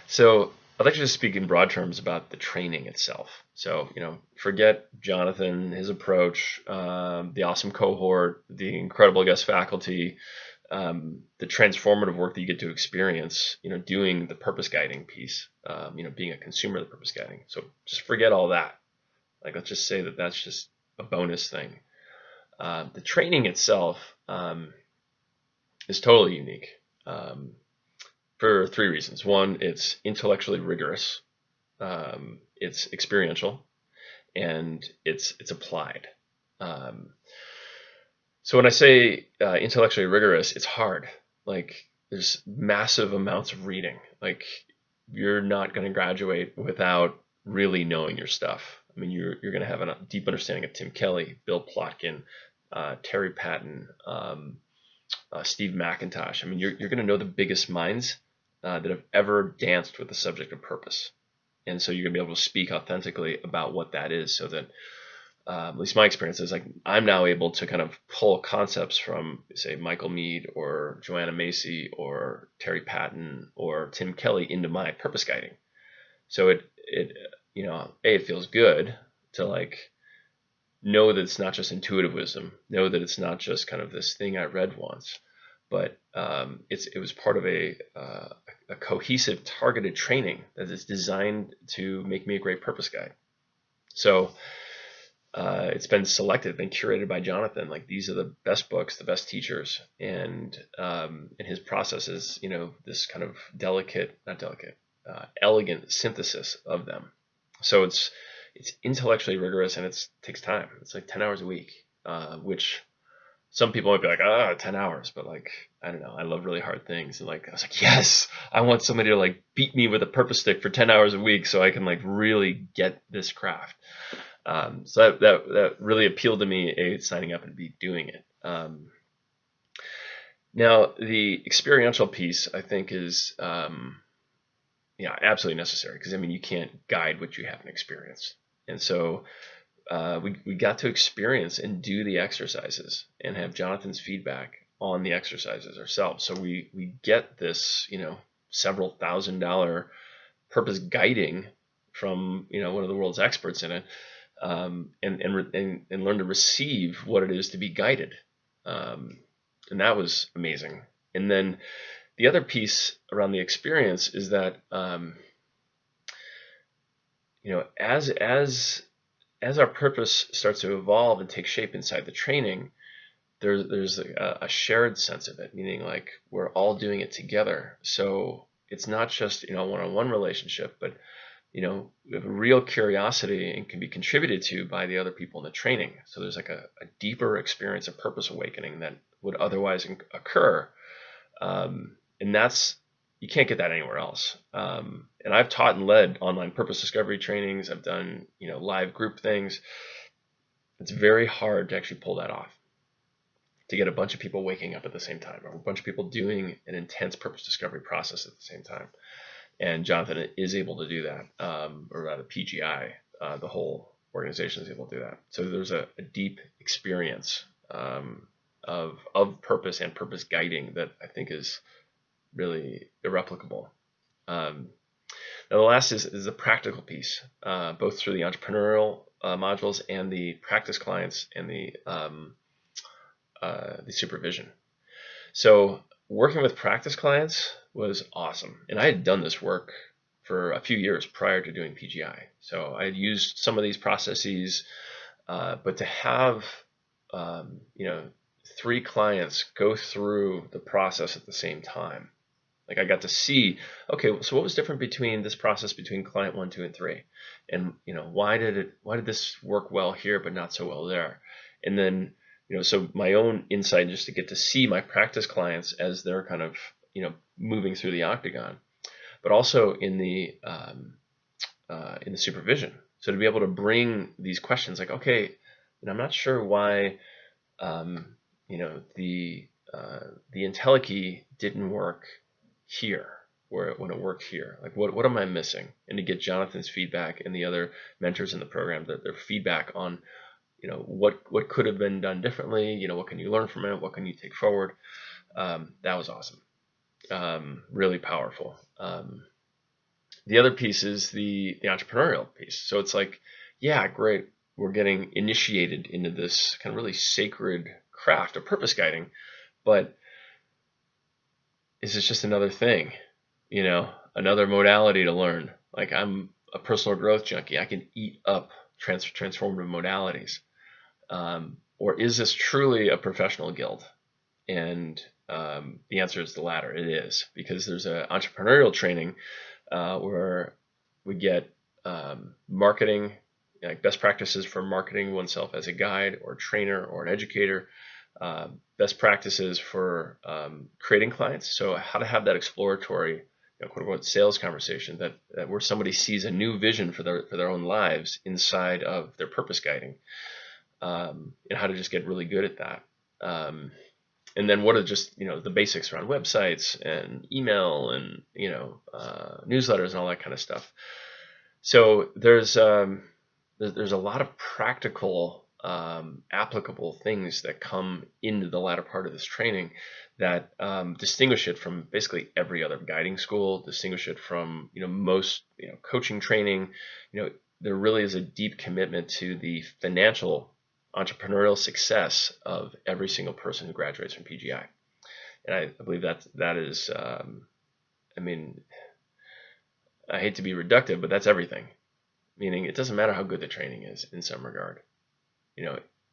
So I'd like to just speak in broad terms about the training itself. So, forget Jonathan, his approach, the awesome cohort, the incredible guest faculty, the transformative work that you get to experience, doing the purpose guiding piece, being a consumer of the purpose guiding. So just forget all that. Like, let's just say that that's just a bonus thing. The training itself is totally unique. For three reasons. One, it's intellectually rigorous, it's experiential, and it's applied. Um, so when I say intellectually rigorous, it's hard. Like, there's massive amounts of reading. Like, you're not going to graduate without really knowing your stuff. I mean, you're going to have a deep understanding of Tim Kelly, Bill Plotkin, Terry Patton, Steve McIntosh. I mean, you're going to know the biggest minds that have ever danced with the subject of purpose. And so you're going to be able to speak authentically about what that is, so that, at least my experience is, like, I'm now able to kind of pull concepts from, say, Michael Mead or Joanna Macy or Terry Patton or Tim Kelly into my purpose guiding. So it feels good to, like, know that it's not just intuitive wisdom, know that it's not just kind of this thing I read once, but it was part of a cohesive, targeted training that is designed to make me a great purpose guide. So it's been selected, been curated by Jonathan. Like, these are the best books, the best teachers, and his process is, this kind of elegant synthesis of them. So it's intellectually rigorous, and it takes time. It's like 10 hours a week, which some people might be like, 10 hours, but, like, I don't know. I love really hard things. And, like, I was like, yes, I want somebody to, like, beat me with a purpose stick for 10 hours a week so I can, like, really get this craft. So that really appealed to me, signing up and doing it. Now, the experiential piece, I think, is absolutely necessary, because, I mean, you can't guide what you haven't experienced. And so we got to experience and do the exercises and have Jonathan's feedback on the exercises ourselves. So we get this, several $1,000 purpose guiding from, one of the world's experts in it, and learn to receive what it is to be guided. And that was amazing. And then the other piece around the experience is that, as our purpose starts to evolve and take shape inside the training, there's a shared sense of it, meaning, like, we're all doing it together. So it's not just, a one-on-one relationship, but, we have a real curiosity and can be contributed to by the other people in the training. So there's, like, a deeper experience of purpose awakening that would otherwise occur. And you can't get that anywhere else. And I've taught and led online purpose discovery trainings. I've done, live group things. It's very hard to actually pull that off, to get a bunch of people waking up at the same time, or a bunch of people doing an intense purpose discovery process at the same time. And Jonathan is able to do that, or rather PGI, the whole organization is able to do that. So there's a deep experience of purpose and purpose guiding that I think is really irreplicable. Now, the last is the practical piece, both through the entrepreneurial modules and the practice clients and the supervision. So working with practice clients was awesome. And I had done this work for a few years prior to doing PGI. So I had used some of these processes, but to have, 3 clients go through the process at the same time. Like, I got to see, okay, so what was different between this process between client 1, 2, and 3? And, why did this work well here, but not so well there? And then, so my own insight, just to get to see my practice clients as they're kind of, moving through the Octagon, but also in the supervision. So to be able to bring these questions, like, okay, I'm not sure why, the IntelliKey didn't work here when it worked here. Like, what am I missing? And to get Jonathan's feedback and the other mentors in the program, their feedback on, what could have been done differently, what can you learn from it, what can you take forward. That was awesome. Really powerful. The other piece is the entrepreneurial piece. So it's like, yeah, great. We're getting initiated into this kind of really sacred craft of purpose guiding, but is this just another thing, another modality to learn? Like, I'm a personal growth junkie. I can eat up transformative modalities. Or is this truly a professional guild? And the answer is the latter. It is, because there's an entrepreneurial training where we get marketing, like best practices for marketing oneself as a guide or trainer or an educator, best practices for creating clients. So how to have that exploratory, quote unquote, sales conversation that where somebody sees a new vision for their own lives inside of their purpose guiding, and how to just get really good at that. And then what are just the basics around websites and email and newsletters and all that kind of stuff. So there's a lot of practical applicable things that come into the latter part of this training that distinguish it from basically every other guiding school, distinguish it from most coaching training. There really is a deep commitment to the financial entrepreneurial success of every single person who graduates from PGI. And I believe that is, I mean, I hate to be reductive, but that's everything. Meaning it doesn't matter how good the training is in some regard.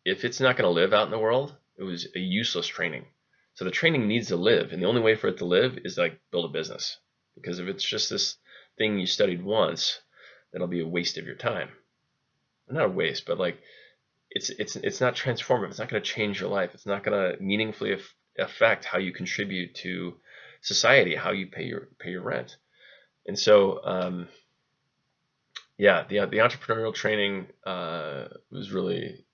If it's not going to live out in the world, it was a useless training. So the training needs to live. And the only way for it to live is like build a business. Because if it's just this thing you studied once, that'll be a waste of your time. Not a waste, but like, it's not transformative. It's not going to change your life. It's not going to meaningfully affect how you contribute to society, how you pay your rent. And so, the entrepreneurial training was really,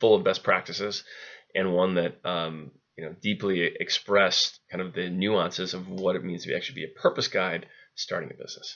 full of best practices, and one that deeply expressed kind of the nuances of what it means to actually be a purpose guide starting a business.